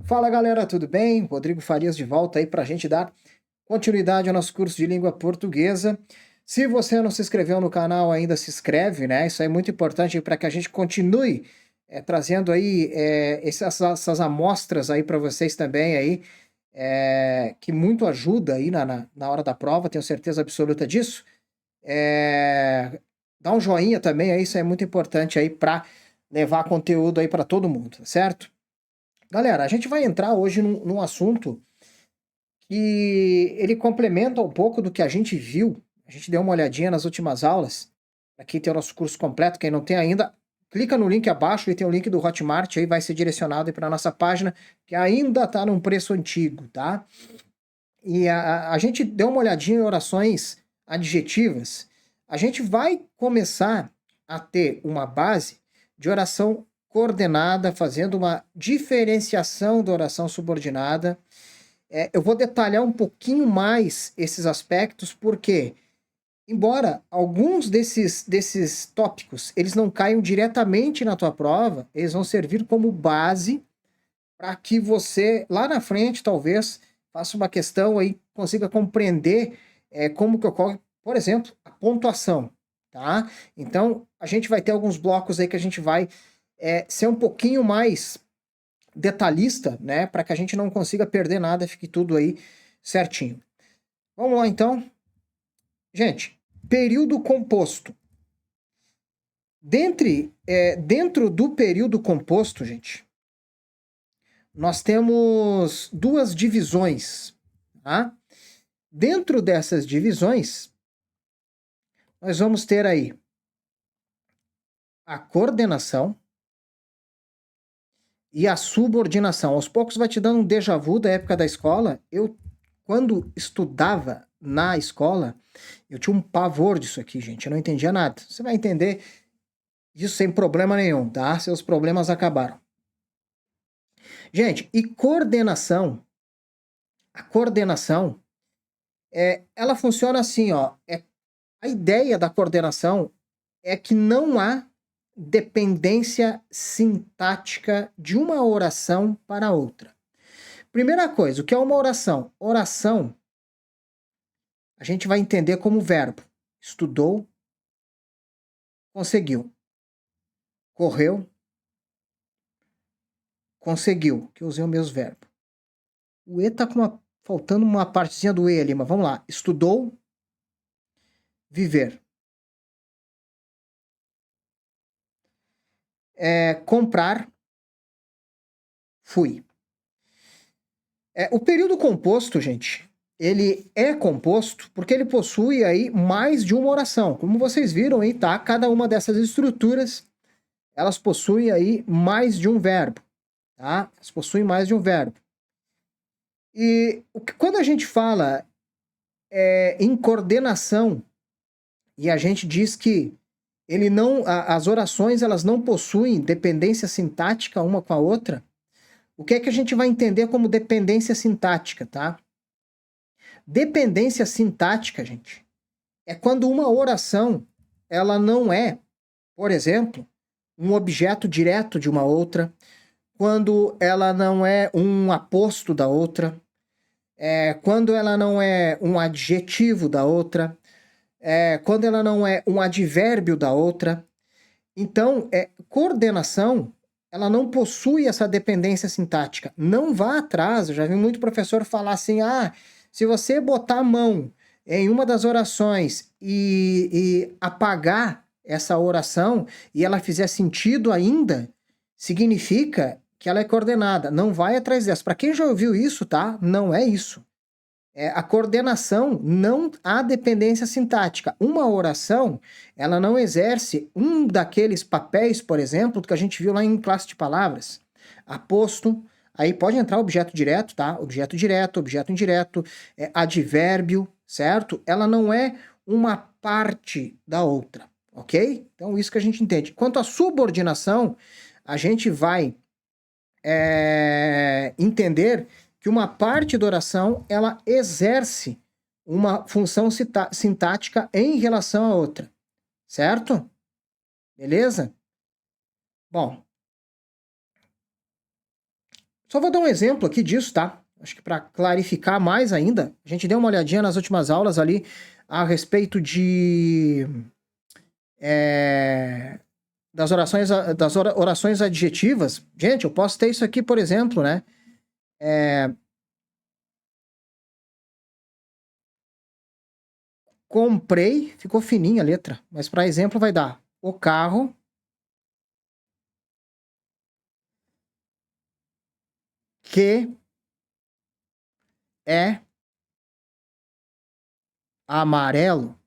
Fala galera, tudo bem? Rodrigo Farias de volta aí para a gente dar continuidade ao nosso curso de língua portuguesa. Se você não se inscreveu no canal ainda, se inscreve, né? Isso é muito importante para que a gente continue trazendo aí essas amostras aí para vocês também aí, que muito ajuda aí na hora da prova, tenho certeza absoluta disso. Dá um joinha também aí, isso é muito importante aí para levar conteúdo aí para todo mundo, tá certo? Galera, a gente vai entrar hoje num assunto que ele complementa um pouco do que a gente viu. A gente deu uma olhadinha nas últimas aulas. Aqui tem o nosso curso completo. Quem não tem ainda, clica no link abaixo e tem o link do Hotmart. Aí vai ser direcionado para a nossa página, que ainda está num preço antigo, tá? E a gente deu uma olhadinha em orações adjetivas. A gente vai começar a ter uma base de oração coordenada, fazendo uma diferenciação da oração subordinada. Eu vou detalhar um pouquinho mais esses aspectos, porque, embora alguns desses tópicos eles não caiam diretamente na tua prova, eles vão servir como base para que você, lá na frente, talvez, faça uma questão aí, consiga compreender como que ocorre, por exemplo, a pontuação, tá? Então, a gente vai ter alguns blocos aí que a gente vai ser um pouquinho mais detalhista, né, para que a gente não consiga perder nada, fique tudo aí certinho. Vamos lá, então. Gente, período composto. Dentro do período composto, gente, nós temos duas divisões, tá? Dentro dessas divisões, nós vamos ter aí a coordenação e a subordinação. Aos poucos vai te dando um déjà vu da época da escola. Eu, quando estudava na escola, eu tinha um pavor disso aqui, gente. Eu não entendia nada. Você vai entender isso sem problema nenhum, tá? Seus problemas acabaram. Gente, e coordenação? A coordenação, ela funciona assim, ó. A ideia da coordenação é que não há dependência sintática de uma oração para outra. Primeira coisa, o que é uma oração? Oração, a gente vai entender como verbo. Estudou, conseguiu. Correu, conseguiu. Que eu usei o mesmo verbo. O E tá faltando uma partezinha do E ali, mas vamos lá. Estudou, viver. Comprar, fui. O período composto, gente, ele é composto porque ele possui aí mais de uma oração. Como vocês viram aí, tá? Cada uma dessas estruturas, elas possuem aí mais de um verbo, tá? Elas possuem mais de um verbo. E quando a gente fala em coordenação e a gente diz que as orações elas não possuem dependência sintática uma com a outra, o que é que a gente vai entender como dependência sintática, tá? Dependência sintática, gente, é quando uma oração ela não é, por exemplo, um objeto direto de uma outra, quando ela não é um aposto da outra, quando ela não é um adjetivo da outra, quando ela não é um advérbio da outra. Então, coordenação, ela não possui essa dependência sintática. Não vá atrás, eu já vi muito professor falar assim, se você botar a mão em uma das orações e apagar essa oração e ela fizer sentido ainda, significa que ela é coordenada. Não vai atrás dessa. Para quem já ouviu isso, tá? Não é isso. A coordenação não há dependência sintática. Uma oração, ela não exerce um daqueles papéis, por exemplo, que a gente viu lá em classe de palavras. Aposto, aí pode entrar objeto direto, tá? Objeto direto, objeto indireto, advérbio, certo? Ela não é uma parte da outra, ok? Então, isso que a gente entende. Quanto à subordinação, a gente vai entender que uma parte da oração ela exerce uma função sintática em relação à outra, certo? Beleza? Bom, Só vou dar um exemplo aqui disso, tá? Acho que para clarificar mais ainda, a gente deu uma olhadinha nas últimas aulas ali a respeito das orações adjetivas. Gente, eu posso ter isso aqui, por exemplo, né? Comprei, ficou fininha a letra, mas para exemplo vai dar o carro que é amarelo.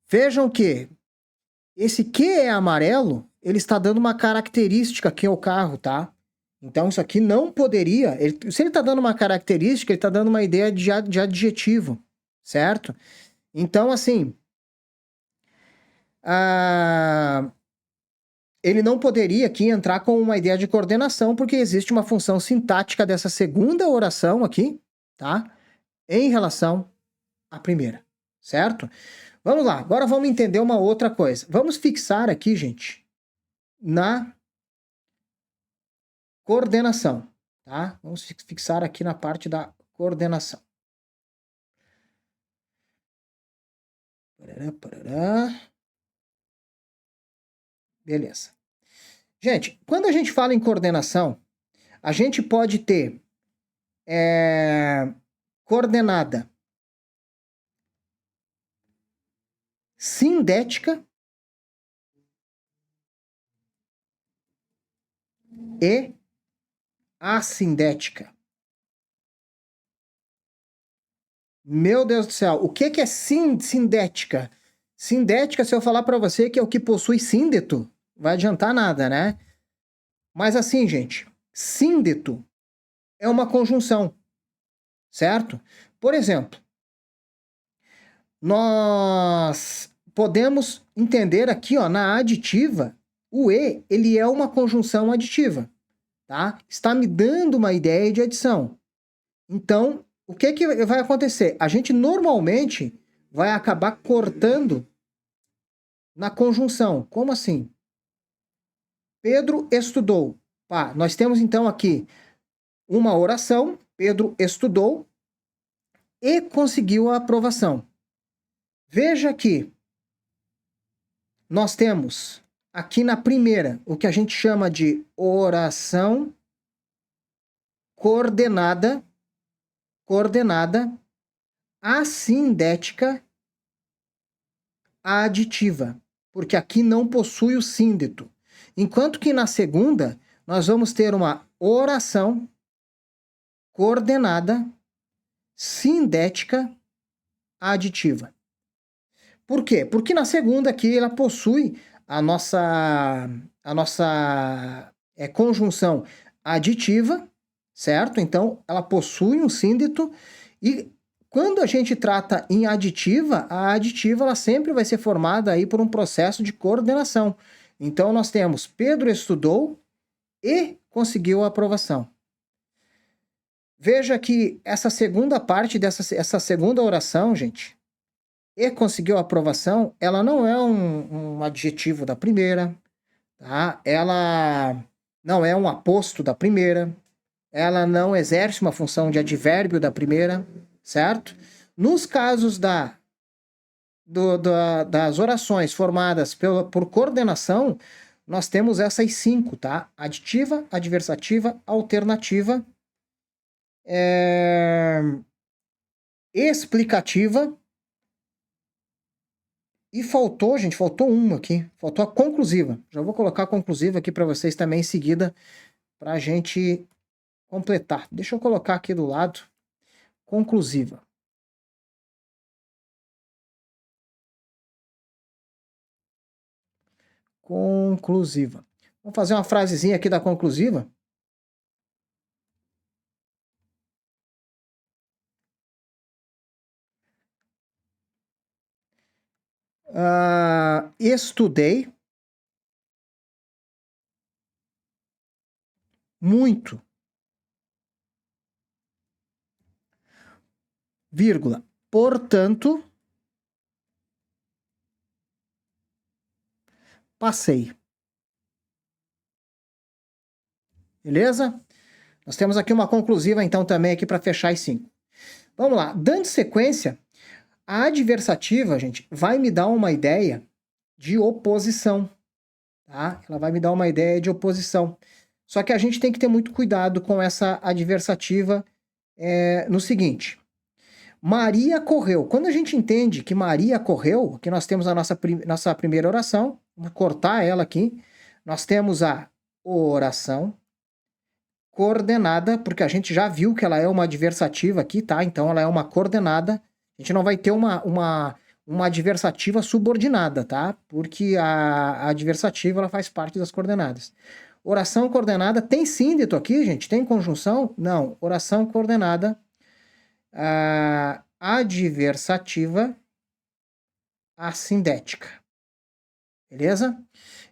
Vejam que esse que é amarelo, ele está dando uma característica aqui ao carro, tá? Então isso aqui não poderia... se ele está dando uma característica, ele está dando uma ideia de adjetivo, certo? Então, assim... ele não poderia aqui entrar com uma ideia de coordenação, porque existe uma função sintática dessa segunda oração aqui, tá? Em relação à primeira, certo? Vamos lá, agora vamos entender uma outra coisa. Vamos fixar aqui, gente, na coordenação, tá? Vamos fixar aqui na parte da coordenação. Parará, parará. Beleza. Gente, quando a gente fala em coordenação, a gente pode ter coordenada sindética e assindética. Meu Deus do céu, o que é sindética? Sindética, se eu falar para você que é o que possui síndeto, vai adiantar nada, né? Mas assim, gente, síndeto é uma conjunção, certo? Por exemplo, nós podemos entender aqui, ó, na aditiva, o e, ele é uma conjunção aditiva, tá? Está me dando uma ideia de adição. Então, o que vai acontecer? A gente normalmente vai acabar cortando na conjunção. Como assim? Pedro estudou. Pá, nós temos então aqui uma oração. Pedro estudou e conseguiu a aprovação. Veja que nós temos aqui na primeira o que a gente chama de oração coordenada assindética aditiva, porque aqui não possui o síndeto. Enquanto que na segunda, nós vamos ter uma oração coordenada sindética aditiva. Por quê? Porque na segunda aqui ela possui a nossa conjunção aditiva, certo? Então, ela possui um síndeto e quando a gente trata em aditiva, a aditiva ela sempre vai ser formada aí por um processo de coordenação. Então, nós temos Pedro estudou e conseguiu a aprovação. Veja que essa segunda parte essa segunda oração, gente, e conseguiu a aprovação, ela não é um adjetivo da primeira, tá? Ela não é um aposto da primeira, ela não exerce uma função de advérbio da primeira, certo? Nos casos das orações formadas por coordenação, nós temos essas 5, tá? Aditiva, adversativa, alternativa, explicativa, e faltou, gente, faltou uma aqui, faltou a conclusiva. Já vou colocar a conclusiva aqui para vocês também em seguida, para a gente completar. Deixa eu colocar aqui do lado, conclusiva. Conclusiva. Vamos fazer uma frasezinha aqui da conclusiva? Estudei muito, vírgula, portanto, passei. Beleza? Nós temos aqui uma conclusiva, então, também aqui para fechar as 5. Vamos lá. Dando sequência, a adversativa, gente, vai me dar uma ideia de oposição. Tá? Ela vai me dar uma ideia de oposição. Só que a gente tem que ter muito cuidado com essa adversativa no seguinte. Maria correu. Quando a gente entende que Maria correu, aqui nós temos a nossa primeira oração. Vou cortar ela aqui. Nós temos a oração coordenada, porque a gente já viu que ela é uma adversativa aqui, tá? Então ela é uma coordenada. A gente não vai ter uma adversativa subordinada, tá? Porque a adversativa ela faz parte das coordenadas. Oração coordenada tem síndito aqui, gente? Tem conjunção? Não. Oração coordenada adversativa assindética. Beleza?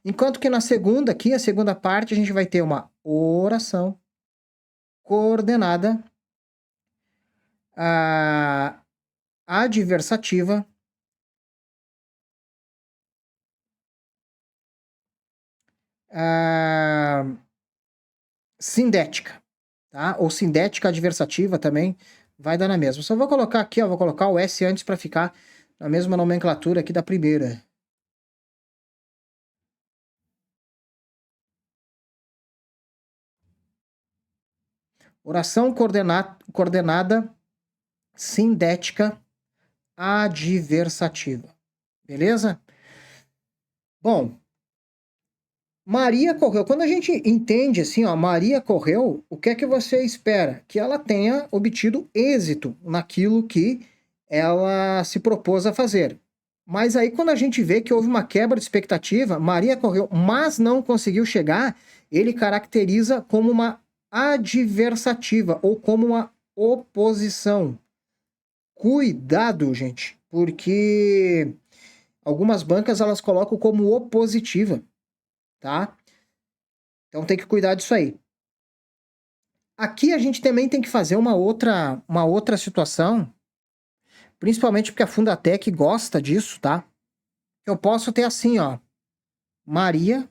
Enquanto que na segunda aqui, a segunda parte, a gente vai ter uma oração coordenada adversativa sindética, tá? Ou sindética adversativa também vai dar na mesma. Só vou colocar aqui, ó, vou colocar o S antes para ficar na mesma nomenclatura aqui da primeira. Oração coordenada sindética adversativa. Beleza? Bom, Maria correu. Quando a gente entende assim, ó, Maria correu, o que é que você espera? Que ela tenha obtido êxito naquilo que ela se propôs a fazer. Mas aí quando a gente vê que houve uma quebra de expectativa, Maria correu, mas não conseguiu chegar, ele caracteriza como uma adversativa ou como uma oposição. Cuidado, gente, porque algumas bancas elas colocam como opositiva, tá? Então tem que cuidar disso aí. Aqui a gente também tem que fazer uma outra situação, principalmente porque a Fundatec gosta disso, tá? Eu posso ter assim, ó, Maria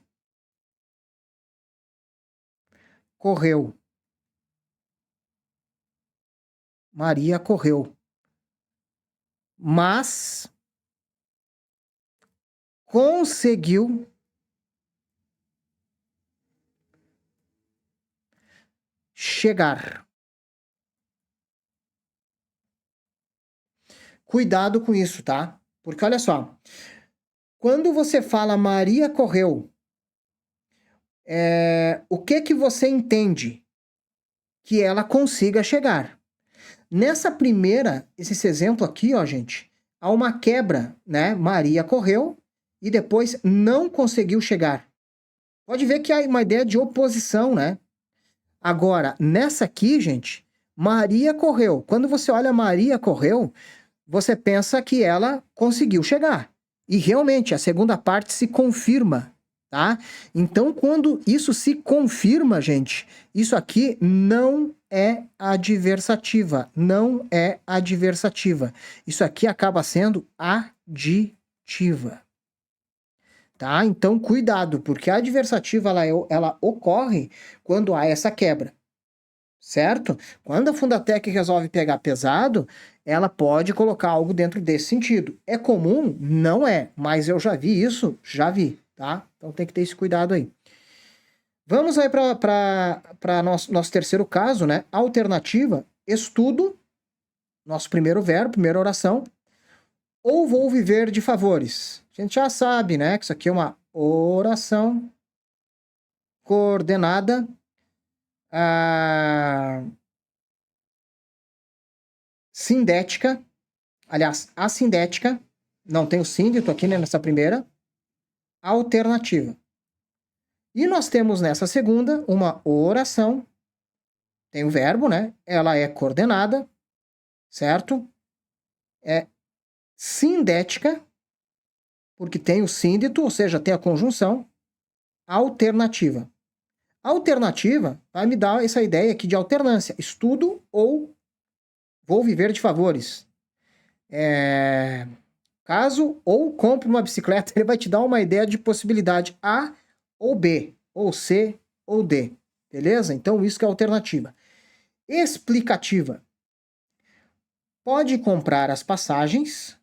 correu. Maria correu. Mas conseguiu chegar. Cuidado com isso, tá? Porque olha só, quando você fala Maria correu, o que você entende? Que ela consiga chegar. Nessa primeira, esse exemplo aqui, ó, gente, há uma quebra, né? Maria correu e depois não conseguiu chegar. Pode ver que há uma ideia de oposição, né? Agora, nessa aqui, gente, Maria correu. Quando você olha Maria correu, você pensa que ela conseguiu chegar. E realmente, a segunda parte se confirma, tá? Então, quando isso se confirma, gente, isso aqui não é adversativa. Não é adversativa. Isso aqui acaba sendo aditiva. Tá? Então, cuidado, porque a adversativa ela ocorre quando há essa quebra. Certo? Quando a Fundatec resolve pegar pesado, ela pode colocar algo dentro desse sentido. É comum? Não é, mas eu já vi isso, já vi, tá? Então tem que ter esse cuidado aí. Vamos aí para nosso terceiro caso, né? Alternativa, estudo, nosso primeiro verbo, primeira oração, ou vou viver de favores. A gente já sabe, né? Que isso aqui é uma oração coordenada sindética, aliás, assindética, não tem o síndito aqui, né, nessa primeira, alternativa. E nós temos nessa segunda uma oração, tem o verbo, né? Ela é coordenada, certo? É sindética, porque tem o síndito, ou seja, tem a conjunção, alternativa. Alternativa vai me dar essa ideia aqui de alternância, estudo ou vou viver de favores. Caso ou compre uma bicicleta, ele vai te dar uma ideia de possibilidade A ou B, ou C ou D. beleza? Então isso que é a alternativa. Explicativa. Pode comprar as passagens,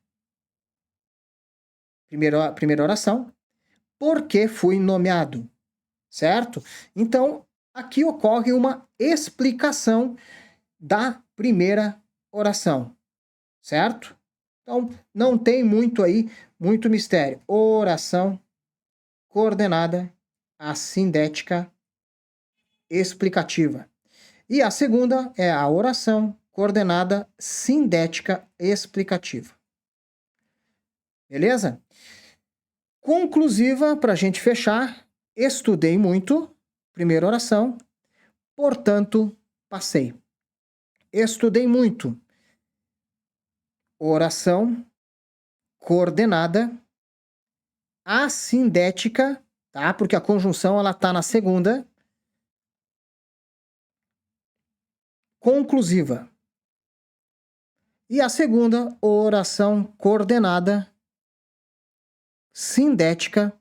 primeira oração, porque fui nomeado, certo? Então, aqui ocorre uma explicação da primeira oração, certo? Então, não tem muito mistério. Oração coordenada assindética explicativa. E a segunda é a oração coordenada sindética explicativa. Beleza? Conclusiva, para a gente fechar, estudei muito, primeira oração, portanto, passei. Estudei muito, oração coordenada assindética, tá? Porque a conjunção ela tá na segunda. Conclusiva. E a segunda, oração coordenada sindética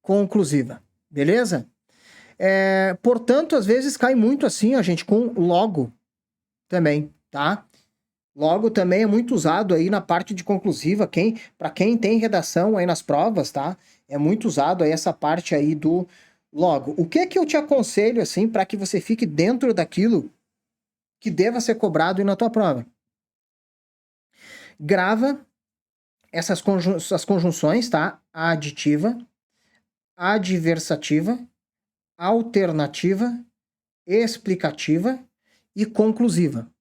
conclusiva. Beleza? Portanto, às vezes cai muito assim, a gente, com logo também, tá? Logo também é muito usado aí na parte de conclusiva, para quem tem redação aí nas provas, tá? É muito usado aí essa parte aí do logo. O que que eu te aconselho, assim, para que você fique dentro daquilo que deva ser cobrado aí na tua prova? Grava essas conjunções, tá? Aditiva, adversativa, alternativa, explicativa e conclusiva.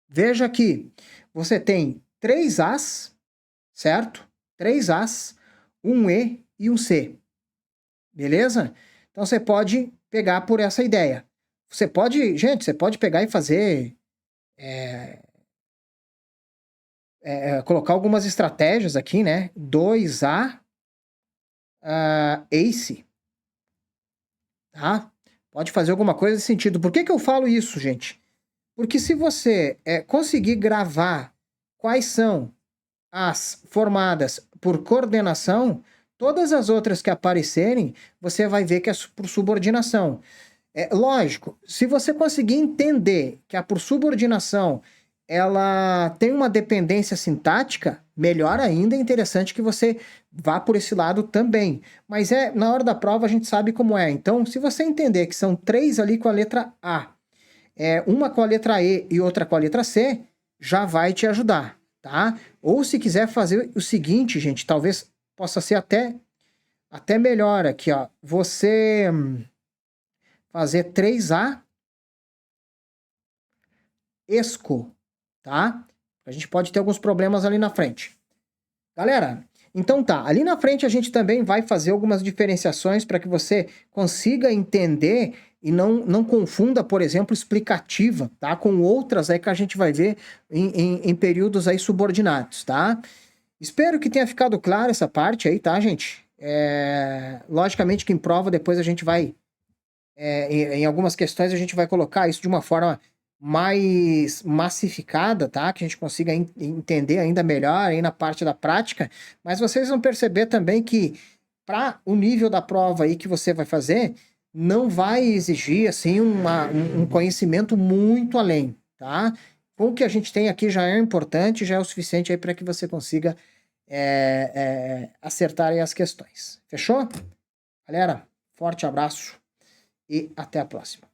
Veja que você tem 3 As, certo? 3 As, um E e um C. Beleza? Então você pode pegar por essa ideia. Você pode pegar e fazer colocar algumas estratégias aqui, né? 2A ACE. Tá? Pode fazer alguma coisa nesse sentido. Por que eu falo isso, gente? Porque se você conseguir gravar quais são as formadas por coordenação, todas as outras que aparecerem, você vai ver que é por subordinação. Lógico, se você conseguir entender que a por subordinação ela tem uma dependência sintática, melhor ainda, é interessante que você vá por esse lado também. Mas na hora da prova a gente sabe como é. Então, se você entender que são 3 ali com a letra A, uma com a letra E e outra com a letra C, já vai te ajudar, tá? Ou se quiser fazer o seguinte, gente, talvez possa ser até melhor aqui, ó. Você fazer 3A esco, tá? A gente pode ter alguns problemas ali na frente. Galera, então tá, ali na frente a gente também vai fazer algumas diferenciações para que você consiga entender e não confunda, por exemplo, explicativa, tá? Com outras aí que a gente vai ver em períodos aí subordinados, tá? Espero que tenha ficado claro essa parte aí, tá, gente? Logicamente que em prova depois a gente vai, em algumas questões a gente vai colocar isso de uma forma mais massificada, tá? Que a gente consiga entender ainda melhor aí na parte da prática, mas vocês vão perceber também que para o nível da prova aí que você vai fazer, não vai exigir assim um conhecimento muito além, tá? Com o que a gente tem aqui já é importante, já é o suficiente aí para que você consiga acertar aí as questões. Fechou? Galera, forte abraço e até a próxima.